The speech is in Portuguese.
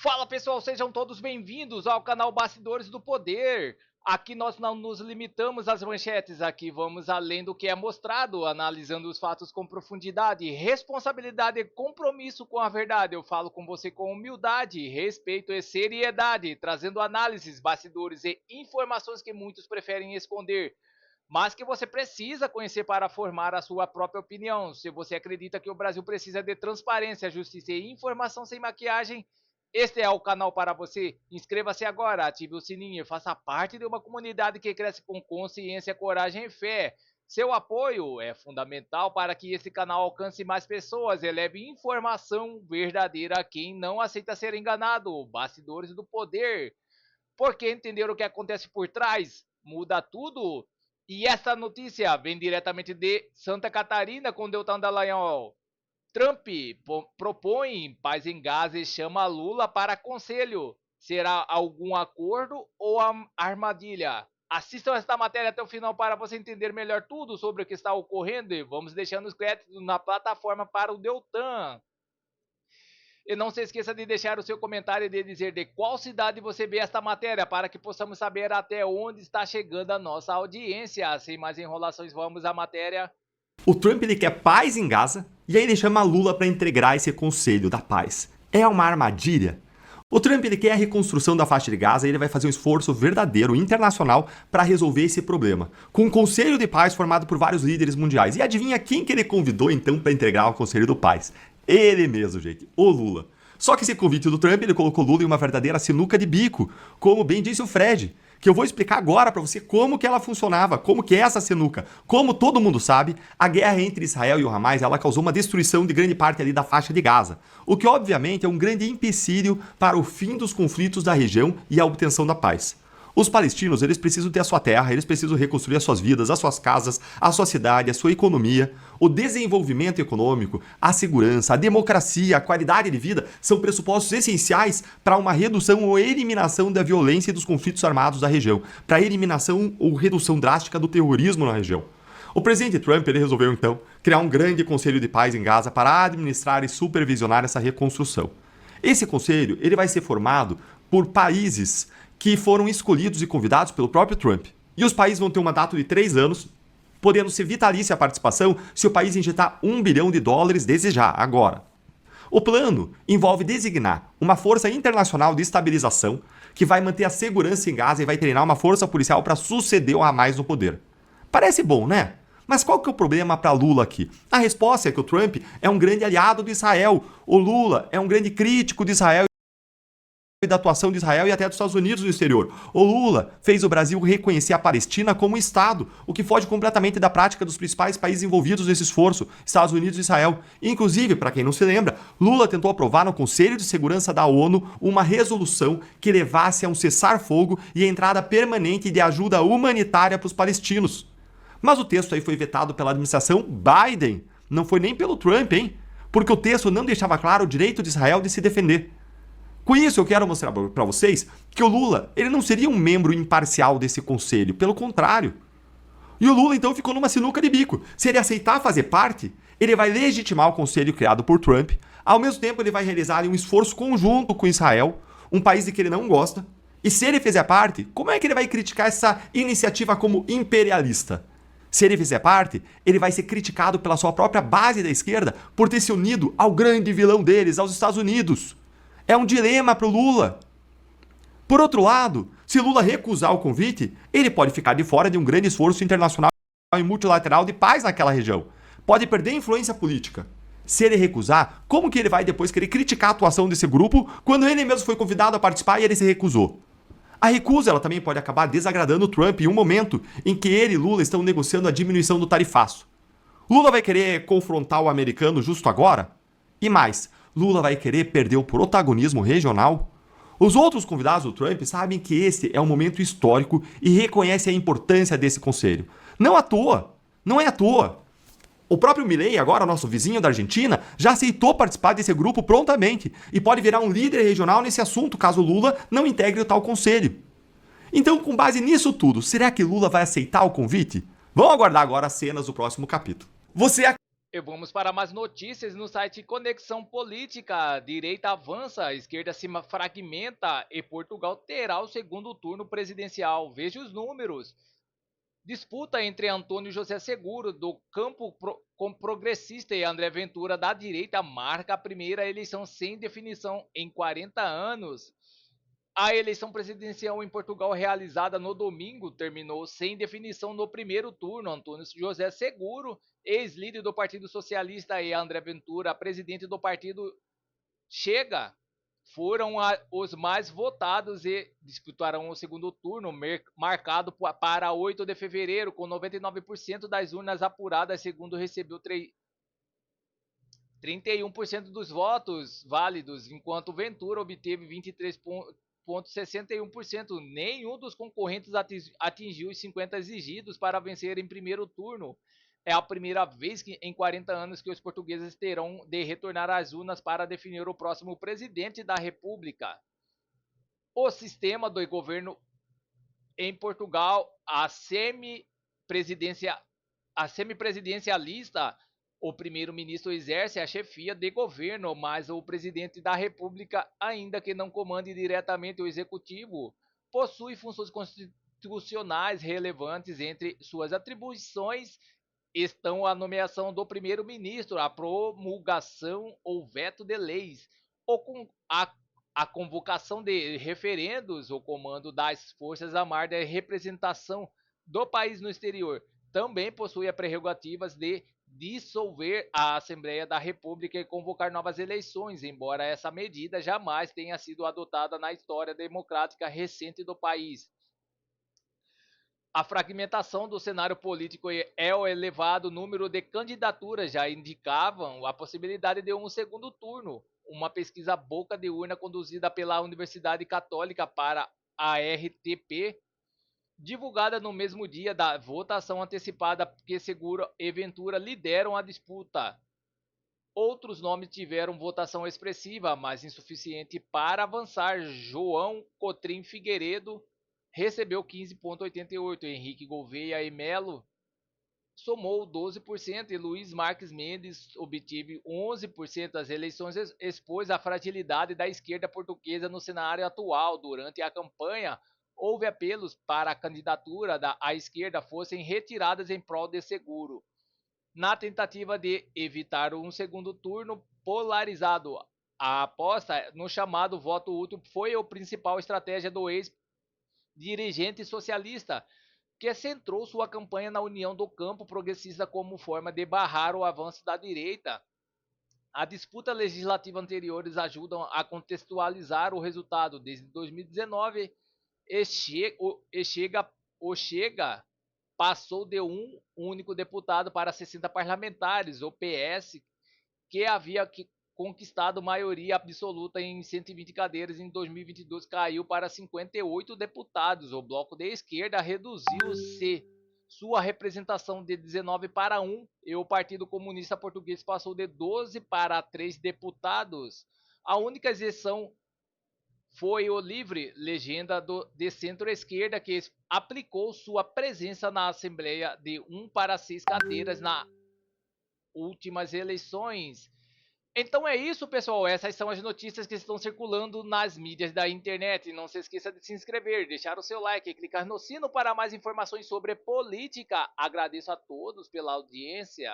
Fala pessoal, sejam todos bem-vindos ao canal Bastidores do Poder. Aqui nós não nos limitamos às manchetes, aqui vamos além do que é mostrado, analisando os fatos com profundidade, responsabilidade e compromisso com a verdade. Eu falo com você com humildade, respeito e seriedade, trazendo análises, bastidores e informações que muitos preferem esconder, mas que você precisa conhecer para formar a sua própria opinião. Se você acredita que o Brasil precisa de transparência, justiça e informação sem maquiagem, este é o canal para você. Inscreva-se agora, ative o sininho e faça parte de uma comunidade que cresce com consciência, coragem e fé. Seu apoio é fundamental para que esse canal alcance mais pessoas e leve informação verdadeira a quem não aceita ser enganado. Bastidores do Poder. Porque entender o que acontece por trás muda tudo. E essa notícia vem diretamente de Santa Catarina com Deltan Dallagnol. Trump propõe paz em Gaza e chama Lula para conselho. Será algum acordo ou armadilha? Assistam esta matéria até o final para você entender melhor tudo sobre o que está ocorrendo e vamos deixando os créditos na plataforma para o Deltan. E não se esqueça de deixar o seu comentário e de dizer de qual cidade você vê esta matéria para que possamos saber até onde está chegando a nossa audiência. Sem mais enrolações, vamos à matéria. O Trump ele quer paz em Gaza e aí ele chama Lula para integrar esse conselho da paz. É uma armadilha? O Trump ele quer a reconstrução da faixa de Gaza e ele vai fazer um esforço verdadeiro, internacional, para resolver esse problema. Com um conselho de paz formado por vários líderes mundiais. E adivinha quem que ele convidou então para integrar o conselho do paz? Ele mesmo, gente, o Lula. Só que esse convite do Trump ele colocou Lula em uma verdadeira sinuca de bico, como bem disse o Fred, que eu vou explicar agora para você como que ela funcionava, como que é essa sinuca. Como todo mundo sabe, a guerra entre Israel e o Hamas, ela causou uma destruição de grande parte ali da faixa de Gaza, o que obviamente é um grande empecilho para o fim dos conflitos da região e a obtenção da paz. Os palestinos, eles precisam ter a sua terra, eles precisam reconstruir as suas vidas, as suas casas, a sua cidade, a sua economia. O desenvolvimento econômico, a segurança, a democracia, a qualidade de vida são pressupostos essenciais para uma redução ou eliminação da violência e dos conflitos armados da região, para a eliminação ou redução drástica do terrorismo na região. O presidente Trump ele resolveu, então, criar um grande conselho de paz em Gaza para administrar e supervisionar essa reconstrução. Esse conselho ele vai ser formado por países que foram escolhidos e convidados pelo próprio Trump. E os países vão ter um mandato de 3 anos, podendo ser vitalícia a participação se o país injetar $1 bilhão desde já, agora. O plano envolve designar uma força internacional de estabilização que vai manter a segurança em Gaza e vai treinar uma força policial para suceder o Hamas no poder. Parece bom, né? Mas qual que é o problema para Lula aqui? A resposta é que o Trump é um grande aliado de Israel. O Lula é um grande crítico de Israel e da atuação de Israel e até dos Estados Unidos no exterior. O Lula fez o Brasil reconhecer a Palestina como Estado, o que foge completamente da prática dos principais países envolvidos nesse esforço, Estados Unidos e Israel. Inclusive, para quem não se lembra, Lula tentou aprovar no Conselho de Segurança da ONU uma resolução que levasse a um cessar-fogo e a entrada permanente de ajuda humanitária para os palestinos. Mas o texto aí foi vetado pela administração Biden, não foi nem pelo Trump, hein? Porque o texto não deixava claro o direito de Israel de se defender. Com isso, eu quero mostrar para vocês que o Lula ele não seria um membro imparcial desse conselho, pelo contrário. E o Lula, então, ficou numa sinuca de bico. Se ele aceitar fazer parte, ele vai legitimar o conselho criado por Trump. Ao mesmo tempo, ele vai realizar um esforço conjunto com Israel, um país de que ele não gosta. E se ele fizer parte, como é que ele vai criticar essa iniciativa como imperialista? Se ele fizer parte, ele vai ser criticado pela sua própria base da esquerda por ter se unido ao grande vilão deles, aos Estados Unidos. É um dilema para o Lula. Por outro lado, se Lula recusar o convite, ele pode ficar de fora de um grande esforço internacional e multilateral de paz naquela região. Pode perder influência política. Se ele recusar, como que ele vai depois querer criticar a atuação desse grupo quando ele mesmo foi convidado a participar e ele se recusou? A recusa ela também pode acabar desagradando o Trump em um momento em que ele e Lula estão negociando a diminuição do tarifaço. Lula vai querer confrontar o americano justo agora? E mais, Lula vai querer perder o protagonismo regional? Os outros convidados do Trump sabem que esse é um momento histórico e reconhecem a importância desse conselho. Não à toa. Não é à toa. O próprio Milei, agora nosso vizinho da Argentina, já aceitou participar desse grupo prontamente e pode virar um líder regional nesse assunto caso Lula não integre o tal conselho. Então, com base nisso tudo, será que Lula vai aceitar o convite? Vamos aguardar agora as cenas do próximo capítulo. Você E vamos para mais notícias no site Conexão Política. Direita avança, esquerda se fragmenta e Portugal terá o segundo turno presidencial. Veja os números. Disputa entre Antônio José Seguro, do campo progressista, e André Ventura, da direita, marca a primeira eleição sem definição em 40 anos. A eleição presidencial em Portugal, realizada no domingo, terminou sem definição no primeiro turno. Antônio José Seguro, ex-líder do Partido Socialista, e André Ventura, presidente do partido Chega, foram os mais votados e disputarão o segundo turno, marcado para 8 de fevereiro, com 99% das urnas apuradas, segundo recebeu 31% dos votos válidos, enquanto Ventura obteve 23,61%. Nenhum dos concorrentes atingiu os 50 exigidos para vencer em primeiro turno. É a primeira vez em 40 anos que os portugueses terão de retornar às urnas para definir o próximo presidente da República. O sistema do governo em Portugal, a semipresidencialista, o primeiro-ministro exerce a chefia de governo, mas o presidente da República, ainda que não comande diretamente o executivo, possui funções constitucionais relevantes. Entre suas atribuições estão a nomeação do primeiro-ministro, a promulgação ou veto de leis, a convocação de referendos, o comando das Forças Armadas e representação do país no exterior. Também possui as prerrogativas de dissolver a Assembleia da República e convocar novas eleições, embora essa medida jamais tenha sido adotada na história democrática recente do país. A fragmentação do cenário político e o elevado número de candidaturas já indicavam a possibilidade de um segundo turno. Uma pesquisa boca de urna conduzida pela Universidade Católica para a RTP, divulgada no mesmo dia da votação antecipada, que Seguro e Ventura lideram a disputa. Outros nomes tiveram votação expressiva, mas insuficiente para avançar. João Cotrim Figueiredo recebeu 15,88%. Henrique Gouveia e Melo somou 12% e Luiz Marques Mendes obteve 11%. As eleições expôs a fragilidade da esquerda portuguesa no cenário atual. Durante a campanha, houve apelos para a candidatura à esquerda fossem retiradas em prol de Seguro, na tentativa de evitar um segundo turno polarizado. A aposta no chamado voto útil foi a principal estratégia do ex-dirigente socialista, que centrou sua campanha na união do campo progressista como forma de barrar o avanço da direita. A disputa legislativa anteriores ajudam a contextualizar o resultado. Desde 2019, o Chega passou de um único deputado para 60 parlamentares. O PS, que havia conquistado maioria absoluta em 120 cadeiras em 2022, caiu para 58 deputados. O bloco de esquerda reduziu-se sua representação de 19 para 1 e o Partido Comunista Português passou de 12 para 3 deputados. A única exceção foi o Livre, legenda de centro-esquerda, que aplicou sua presença na Assembleia de 1 para 6 cadeiras nas últimas eleições. Então é isso, pessoal. Essas são as notícias que estão circulando nas mídias da internet. Não se esqueça de se inscrever, deixar o seu like e clicar no sino para mais informações sobre política. Agradeço a todos pela audiência.